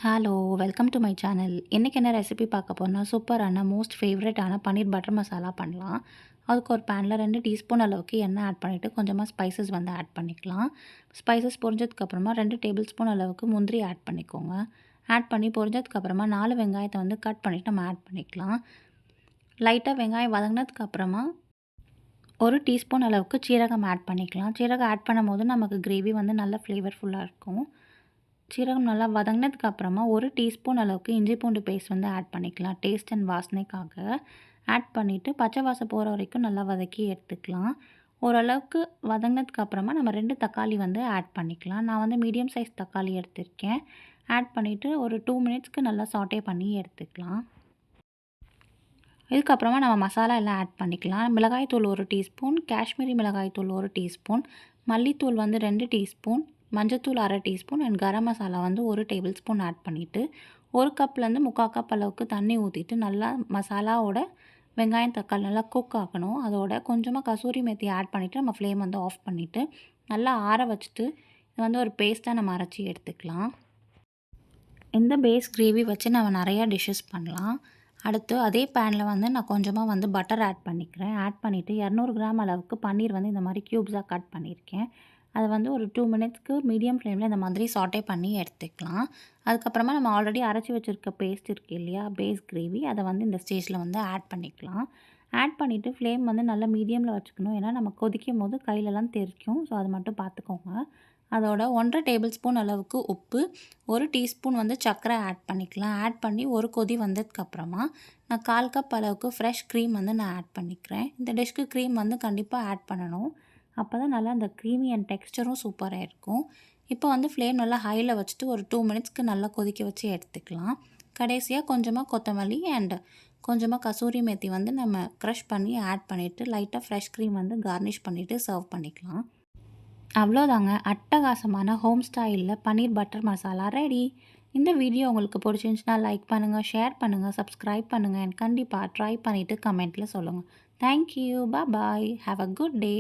Hello! Welcome to my channel. இன்னைக்கு என்ன recipe பார்க்க போறோம்னா, சூப்பரான மோஸ்ட் ஃபேவரட்டான பன்னீர் பட்டர் மசாலா பண்ணலாம். அதுக்கு ஒரு பேன்ல 2 டீஸ்பூன் அளவுக்கு எண்ணெய் ஆட் பண்ணிவிட்டு, கொஞ்சமா ஸ்பைசஸ் வந்து ஆட் பண்ணிக்கலாம். ஸ்பைசஸ் பொரிஞ்சதுக்கப்புறமா 2 டேபிள் ஸ்பூன் அளவுக்கு முந்திரி ஆட் பண்ணிக்கோங்க. ஆட் பண்ணி பொரிஞ்சதுக்கப்புறமா 4 வெங்காயத்தை வந்து கட் பண்ணிவிட்டு நம்ம ஆட் பண்ணிக்கலாம். லைட்டாக வெங்காயம் வதங்கினதுக்கப்புறமா 1 டீஸ்பூன் அளவுக்கு சீரகம் ஆட் பண்ணிக்கலாம். சீரகம் ஆட் பண்ணும்போது நமக்கு கிரேவி வந்து நல்ல ஃப்ளேவர்ஃபுல்லாக இருக்கும். சீரகம் நல்லா வதங்கினதுக்கப்புறமா 1 டீஸ்பூன் அளவுக்கு இஞ்சி பூண்டு பேஸ்ட் வந்து ஆட் பண்ணிக்கலாம். டேஸ்ட் அண்ட் வாசனைக்காக ஆட் பண்ணிவிட்டு பச்சை வாசம் போகிற வரைக்கும் நல்லா வதக்கி எடுத்துக்கலாம். ஓரளவுக்கு வதங்கினதுக்கப்புறமா நம்ம 2 தக்காளி வந்து ஆட் பண்ணிக்கலாம். நான் வந்து மீடியம் சைஸ் தக்காளி எடுத்திருக்கேன். ஆட் பண்ணிவிட்டு ஒரு 2 மினிட்ஸ்க்கு நல்லா சாட்டே பண்ணி எடுத்துக்கலாம். இதுக்கப்புறமா நம்ம மசாலா எல்லாம் ஆட் பண்ணிக்கலாம். மிளகாய்த்தூள் 1 டீஸ்பூன், காஷ்மீரி மிளகாய்த்தூள் 1 டீஸ்பூன், மல்லித்தூள் வந்து 2 டீஸ்பூன், மஞ்சத்தூள் 1/2 டீஸ்பூன் அண்ட் கரம் மசாலா வந்து 1 டேபிள் ஸ்பூன் ஆட் பண்ணிவிட்டு 1 கப்லேருந்து 3/4 கப் அளவுக்கு தண்ணி ஊற்றிட்டு நல்லா மசாலாவோட வெங்காயம் தக்காளி நல்லா குக் ஆகணும். அதோட கொஞ்சமாக கசூரி மேத்தி ஆட் பண்ணிவிட்டு நம்ம ஃப்ளேம் வந்து ஆஃப் பண்ணிவிட்டு நல்லா ஆற வச்சுட்டு இது வந்து ஒரு பேஸ்ட்டாக நம்ம அரைச்சி எடுத்துக்கலாம். இந்த பேஸ் கிரேவி வச்சு நம்ம நிறையா டிஷ்ஷஸ் பண்ணலாம். அடுத்து அதே பேனில் வந்து நான் கொஞ்சமாக வந்து பட்டர் ஆட் பண்ணிக்கிறேன். ஆட் பண்ணிவிட்டு 200 கிராம் அளவுக்கு பன்னீர் வந்து இந்த மாதிரி க்யூப்ஸாக கட் பண்ணியிருக்கேன். அதை வந்து ஒரு 2 மினிட்ஸ்க்கு மீடியம் ஃப்ளேமில் இந்த மாதிரி சாட்டே பண்ணி எடுத்துக்கலாம். அதுக்கப்புறமா நம்ம ஆல்ரெடி அரைச்சி வச்சுருக்க பேஸ்ட் இருக்குது இல்லையா, பேஸ் கிரேவி, அதை வந்து இந்த ஸ்டேஜில் வந்து ஆட் பண்ணிக்கலாம். ஆட் பண்ணிவிட்டு ஃப்ளேம் வந்து நல்லா மீடியமில் வச்சுக்கணும். ஏன்னா நம்ம கொதிக்கும் போது கையிலலாம் தெறிக்கும். ஸோ அது மட்டும் பார்த்துக்கோங்க. அதோட 1/2 டேபிள் ஸ்பூன் அளவுக்கு உப்பு, 1 டீஸ்பூன் வந்து சர்க்கரை ஆட் பண்ணிக்கலாம். ஆட் பண்ணி ஒரு கொதி வந்ததுக்கப்புறமா நான் 1/4 கப் அளவுக்கு ஃப்ரெஷ் க்ரீம் வந்து நான் ஆட் பண்ணிக்கிறேன். இந்த டிஷ்க்கு க்ரீம் வந்து கண்டிப்பாக ஆட் பண்ணணும். அப்போ தான் நல்லா அந்த க்ரீமி அண்ட் டெக்ஸ்சரும் சூப்பராக இருக்கும். இப்போ வந்து ஃப்ளேம் நல்லா ஹையில் வச்சுட்டு ஒரு 2 மினிட்ஸ்க்கு நல்லா கொதிக்க வச்சு எடுத்துக்கலாம். கடைசியாக கொஞ்சமாக கொத்தமல்லி அண்ட் கொஞ்சமாக கசூரி மேத்தி வந்து நம்ம க்ரஷ் பண்ணி ஆட் பண்ணிவிட்டு லைட்டாக ஃப்ரெஷ் க்ரீம் வந்து கார்னிஷ் பண்ணிவிட்டு சர்வ் பண்ணிக்கலாம். அவ்வளோதாங்க, அட்டகாசமான ஹோம் ஸ்டைலில் பன்னீர் பட்டர் மசாலா ரெடி. இந்த வீடியோ உங்களுக்கு பிடிச்சிருந்துச்சுன்னா லைக் பண்ணுங்கள், ஷேர் பண்ணுங்கள், சப்ஸ்கிரைப் பண்ணுங்கள் அண்ட் கண்டிப்பாக ட்ரை பண்ணிவிட்டு கமெண்ட்டில் சொல்லுங்கள். Thank you, bye, have a good day.